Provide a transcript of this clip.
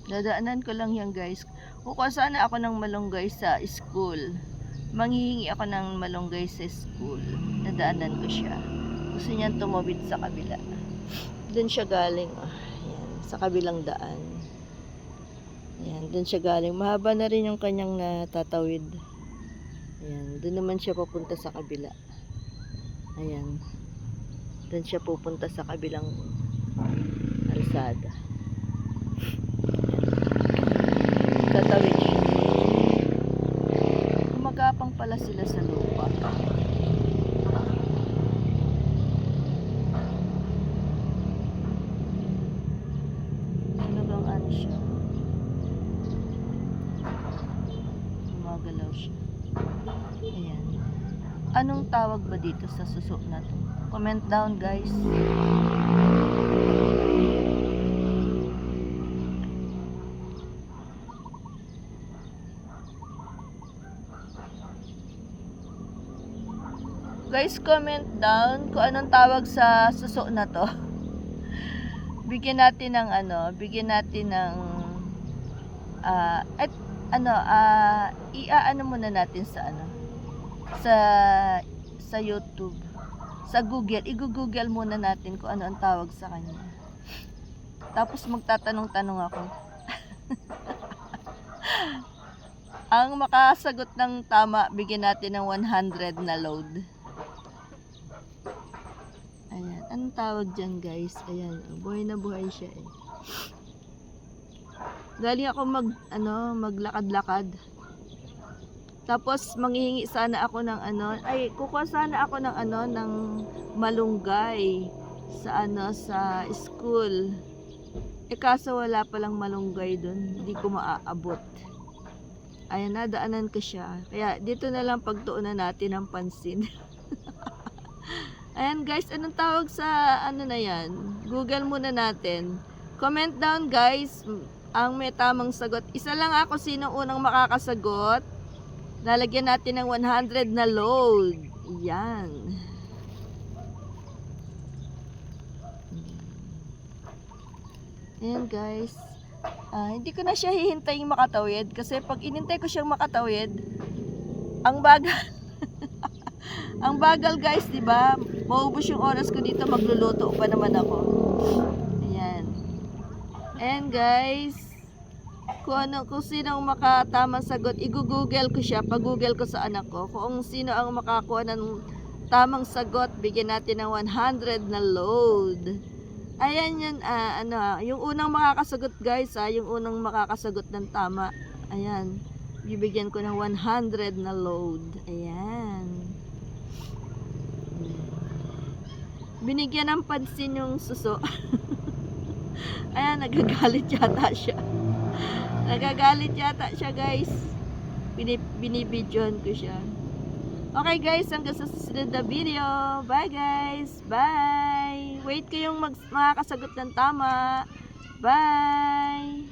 Dadaanan ko lang yan guys. Kukuha sana ako ng malunggay sa school. Manghihingi ako ng malunggay sa school. Dadaanan ko siya. Gusto niyan tumawid sa kabila. Doon siya galing. Ayan, sa kabilang daan. Ayan, doon siya galing. Mahaba na rin yung kanyang natatawid. Ayan, doon naman siya papunta sa kabila. Ayan. Doon siya pupunta sa kabilang alsada. Tatawid siya. Gumagapang pala sila sa lupa. Talagang ano siya. Gumagalaw siya. Ayan. Anong tawag ba dito sa suso na to? Comment down guys. Guys, comment down kung anong tawag sa suso na to. Bigyan natin ng bigyan natin ng iaano muna natin sa sa YouTube, sa Google. I-google muna natin kung ano ang tawag sa kanya. Tapos magtatanong-tanong ako. Ang makasagot ng tama, bigyan natin ng 100 na load. Ayan, anong tawag dyan guys? Ayan, buhay na buhay siya eh. Galing ako maglakad-lakad. Tapos manghihingi sana ako ng kukuha sana ako ng ng malunggay sa sa school. Kaso wala palang malunggay doon, hindi ko maaabot. Ayan, nadaanan ko siya. Kaya dito na lang pagtuunan natin ng pansin. Ayan guys, anong tawag sa na yan? Google muna natin. Comment down guys ang may tamang sagot. Isa lang ako sino unang makakasagot. Lalagyan natin ng 100 na load. Yan. Ayan guys. Hindi ko na siya hihintayin makatawid. Kasi pag inintay ko siyang makatawid, ang bagal. Ang bagal guys, diba? Maubos yung oras ko dito. Magluluto pa naman ako. Ayan. Ayan guys. Kung sino ang makatamang sagot, i-google ko siya. Pag-google ko sa anak ko. Kung sino ang makakuha ng tamang sagot, bigyan natin ng 100 na load. Ayan yun, yung unang makakasagot guys, yung unang makakasagot ng tama. Ayan, bibigyan ko ng 100 na load. Ayan. Binigyan ng pansin yung suso. Ayan, nagagalit yata siya. Nagagalit yata siya guys. Binibidyohan ko siya. Okay guys, hanggang sa susunod na video. Bye guys. Bye. Wait ko yung makakasagot ng tama. Bye.